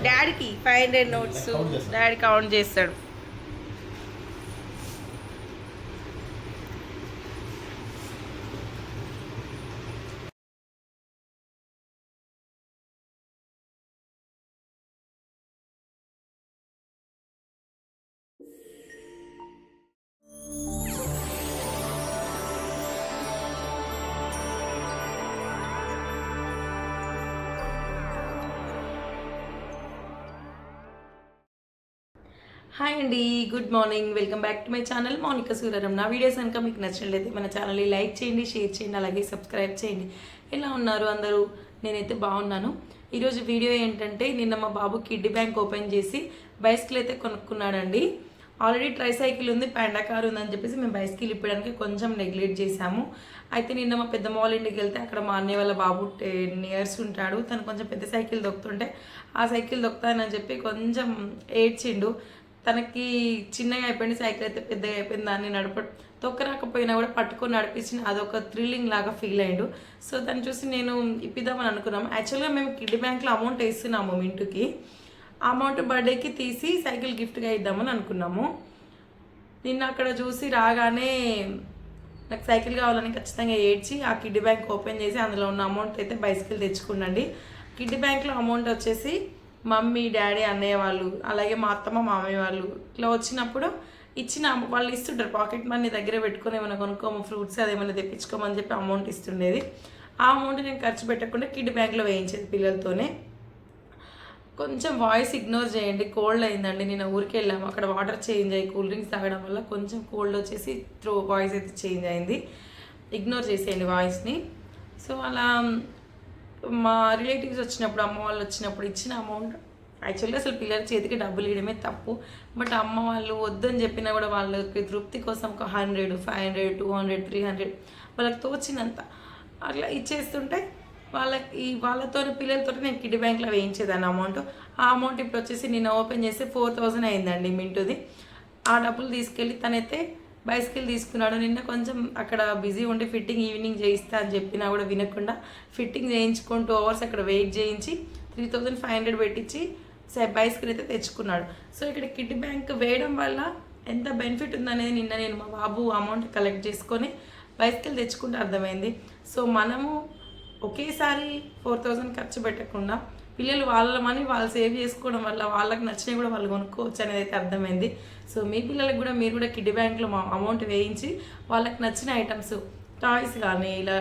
డాడీకి 500 notes daddy count చేస్తాడు. Hi అండి, good morning. Welcome back to my channel Mounika Suraram. నా వీడియోస్ కనుక మీకు నచ్చినట్లయితే మన ఛానల్ని లైక్ చేయండి, షేర్ చేయండి, అలాగే సబ్స్క్రైబ్ చేయండి. ఎలా ఉన్నారు అందరూ? నేనైతే బాగున్నాను. ఈరోజు వీడియో ఏంటంటే, నిన్న మా బాబు కిడ్డీ బ్యాంక్ ఓపెన్ చేసి బైసికల్ అయితే కొనుక్కున్నాడండి. ఆల్రెడీ ట్రై సైకిల్ ఉంది, పాండా కార్ ఉందని చెప్పేసి మేము బైసికల్ ఇప్పడానికి కొంచెం నెగ్లెక్ట్ చేశాము. అయితే నిన్న మా పెద్దమ్మ వాళ్ళ ఇంటికి వెళ్తే అక్కడ మా అన్నయ్య వాళ్ళ బాబు 10 years ఉంటాడు. తను కొంచెం పెద్ద సైకిల్ దొక్కుతుంటే ఆ సైకిల్ దొక్కుతానని చెప్పి కొంచెం ఏడ్చిండు. తనకి చిన్నగా అయిపోయింది సైకిల్, అయితే పెద్దగా అయిపోయింది. దాన్ని తొక్కరాకపోయినా కూడా పట్టుకొని నడిపించిన అదొక థ్రిల్లింగ్ లాగా ఫీల్ అయ్యిండు. సో దాన్ని చూసి నేను ఇప్పిద్దామని అనుకున్నాము. యాక్చువల్గా మేము కిడ్డీ బ్యాంక్లో అమౌంట్ వేస్తున్నాము మింటుకి. ఆ అమౌంట్ బర్త్డేకి తీసి సైకిల్ గిఫ్ట్గా ఇద్దామని అనుకున్నాము. నిన్న అక్కడ చూసి రాగానే నాకు సైకిల్ కావాలని ఖచ్చితంగా ఏడ్చి ఆ కిడ్డీ బ్యాంక్ ఓపెన్ చేసి అందులో ఉన్న అమౌంట్ అయితే బైసికల్ తెచ్చుకున్నాండి. కిడ్డీ బ్యాంక్లో అమౌంట్ వచ్చేసి మమ్మీ, డాడీ, అన్నయ్య వాళ్ళు, అలాగే మా అత్తమ్మ, మామయ్య వాళ్ళు ఇట్లా వచ్చినప్పుడు ఇచ్చిన వాళ్ళు ఇస్తుంటారు. పాకెట్ మనీ దగ్గర పెట్టుకొని ఏమైనా కొనుక్కోము, ఫ్రూట్స్ అదేమైనా తెప్పించుకోమని చెప్పి అమౌంట్ ఇస్తుండేది. ఆ అమౌంట్ నేను ఖర్చు పెట్టకుండా కిడ్డీ బ్యాంక్లో వేయించేది పిల్లలతోనే. కొంచెం వాయిస్ ఇగ్నోర్ చేయండి, కోల్డ్ అయిందండి. నేను ఊరికి వెళ్ళాము, అక్కడ వాటర్ చేంజ్ అయ్యి కూల్ డ్రింక్స్ తాగడం వల్ల కొంచెం కోల్డ్ వచ్చేసి వాయిస్ అయితే చేంజ్ అయింది. ఇగ్నోర్ చేసేయండి వాయిస్ని. సో అలా మా రిలేటివ్స్ వచ్చినప్పుడు, అమ్మ వాళ్ళు వచ్చినప్పుడు ఇచ్చిన అమౌంట్, యాక్చువల్గా అసలు పిల్లల చేతికి డబ్బులు ఇవ్వడమే తప్పు. బట్ అమ్మ వాళ్ళు వద్దని చెప్పినా కూడా వాళ్ళకి తృప్తి కోసం ఒక 100, 500, 200, 300 వాళ్ళకి తోచినంత అట్లా ఇచ్చేస్తుంటే వాళ్ళతో పిల్లలతో నేను కిడ్డీ బ్యాంక్లో వేయించేదాన్ని అమౌంట్. ఆ అమౌంట్ ఇప్పుడు వచ్చేసి నేను ఓపెన్ చేసి 4000 అయిందండి మింటుది. ఆ డబ్బులు తీసుకెళ్ళి తనైతే బైసికల్ తీసుకున్నాడు. నిన్న కొంచెం అక్కడ బిజీ ఉండి ఫిట్టింగ్ ఈవినింగ్ చేయిస్తా అని చెప్పినా కూడా వినకుండా ఫిట్టింగ్ చేయించుకొని 2 hours అక్కడ వెయిట్ చేయించి 3500 పెట్టించి బైసికల్ అయితే తెచ్చుకున్నాడు. సో ఇక్కడ కిడ్డీ బ్యాంక్ వేయడం వల్ల ఎంత బెనిఫిట్ ఉందనేది నిన్న నేను మా బాబు అమౌంట్ కలెక్ట్ చేసుకొని బైసికల్ తెచ్చుకుంటే అర్థమైంది. సో మనము ఒకేసారి 4000 ఖర్చు పెట్టకుండా పిల్లలు వాళ్ళ మనీ వాళ్ళు సేవ్ చేసుకోవడం వల్ల వాళ్ళకి నచ్చినవి కూడా వాళ్ళు కొనుక్కోవచ్చు అనేది అయితే అర్థమైంది. సో మీ పిల్లలకు కూడా మీరు కూడా కిడ్డీ బ్యాంక్లో అమౌంట్ వేయించి వాళ్ళకి నచ్చిన ఐటమ్స్, టాయ్స్ కానీ ఇలా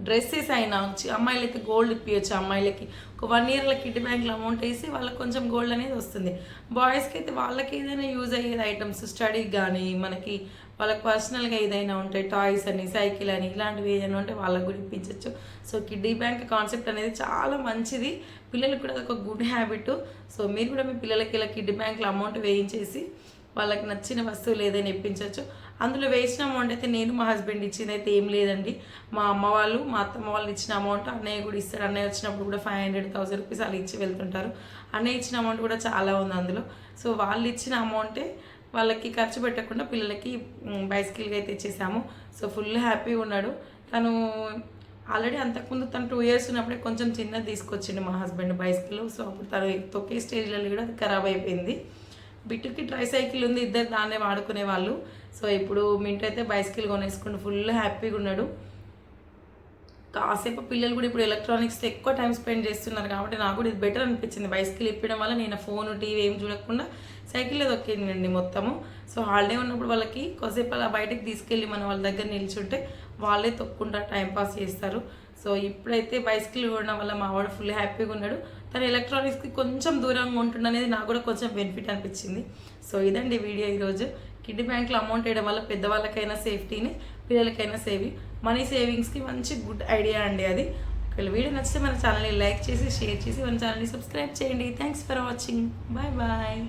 డ్రెస్సెస్ అయినా, అమ్మాయిలకి అయితే గోల్డ్ ఇప్పించచ్చు. అమ్మాయిలకి ఒక 1 yearలో కిడ్డీ బ్యాంక్లో అమౌంట్ వేసి వాళ్ళకి కొంచెం గోల్డ్ అనేది వస్తుంది. బాయ్స్కి అయితే వాళ్ళకి ఏదైనా యూజ్ అయ్యేది ఐటమ్స్, స్టడీకి కానీ మనకి వాళ్ళకి పర్సనల్గా ఏదైనా ఉంటాయి, టాయ్స్ అని, సైకిల్ అని, ఇలాంటివి ఏదైనా ఉంటే వాళ్ళకి కూడా ఇప్పించవచ్చు. సో కిడ్డీ బ్యాంక్ కాన్సెప్ట్ అనేది చాలా మంచిది, పిల్లలకు కూడా అదొక గుడ్ హ్యాబిట్. సో మీరు కూడా మీ పిల్లలకి ఇలా కిడ్డీ బ్యాంక్లో అమౌంట్ వేయించేసి వాళ్ళకి నచ్చిన వస్తువులు ఏదైనా ఇప్పించవచ్చు. అందులో వేసిన అమౌంట్ అయితే నేను మా హస్బెండ్ ఇచ్చింది అయితే ఏం లేదండి. మా అమ్మ వాళ్ళు, మా అత్తమ్మ వాళ్ళు ఇచ్చిన అమౌంట్ అన్నయ్య కూడా ఇస్తాడు. అన్నయ్య వచ్చినప్పుడు కూడా 500, 1000 రూపీస్ అలా ఇచ్చి వెళ్తుంటారు. అన్నయ్య ఇచ్చిన అమౌంట్ కూడా చాలా ఉంది అందులో. సో వాళ్ళు ఇచ్చిన అమౌంటే వాళ్ళకి ఖర్చు పెట్టకుండా పిల్లలకి బైసికల్గా అయితే ఇచ్చేసాము. సో ఫుల్ హ్యాపీగా ఉన్నాడు తను. ఆల్రెడీ అంతకుముందు తను 2 years ఉన్నప్పుడే కొంచెం చిన్నది తీసుకొచ్చిండు మా హస్బెండ్ బైసికల్. సో అప్పుడు తను తొక్కే స్టేజ్లలో కూడా అది ఖరాబ్ అయిపోయింది. బిట్టుకి ట్రై సైకిల్ ఉంది, ఇద్దరు దాన్నే వాడుకునే వాళ్ళు. సో ఇప్పుడు మింటూ అయితే బైసికల్ కొనేసుకుంటూ ఫుల్ హ్యాపీగా ఉన్నాడు. కాసేపు పిల్లలు కూడా ఇప్పుడు ఎలక్ట్రానిక్స్తో ఎక్కువ టైం స్పెండ్ చేస్తున్నారు కాబట్టి నాకు కూడా ఇది బెటర్ అనిపించింది. బైసికల్ ఇప్పడం వల్ల నేను ఫోన్, టీవీ ఏం చూడకుండా సైకిల్లో దొక్కిందండి మొత్తము. సో హాలిడే ఉన్నప్పుడు వాళ్ళకి కొద్దిసేపు అలా బయటకు తీసుకెళ్ళి మన వాళ్ళ దగ్గర నిల్చుంటే వాళ్ళే తొక్కుంటారు, టైంపాస్ చేస్తారు. సో ఇప్పుడైతే బైసికల్ ఉండడం వల్ల మా వాడు ఫుల్ హ్యాపీగా ఉన్నాడు. తను ఎలక్ట్రానిక్స్కి కొంచెం దూరంగా ఉంటుండనేది నాకు కూడా కొంచెం బెనిఫిట్ అనిపించింది. సో ఇదండి వీడియో ఈరోజు. కిడ్డీ బ్యాంక్లో అమౌంట్ వేయడం వల్ల పెద్దవాళ్ళకైనా సేఫ్టీని, పిల్లలకైనా మనీ సేవింగ్స్కి మంచి గుడ్ ఐడియా అండి అది. ఒకవేళ వీడియో నచ్చితే మన ఛానల్ని లైక్ చేసి, షేర్ చేసి మన ఛానల్ని సబ్స్క్రైబ్ చేయండి. Thanks for watching. Bye bye.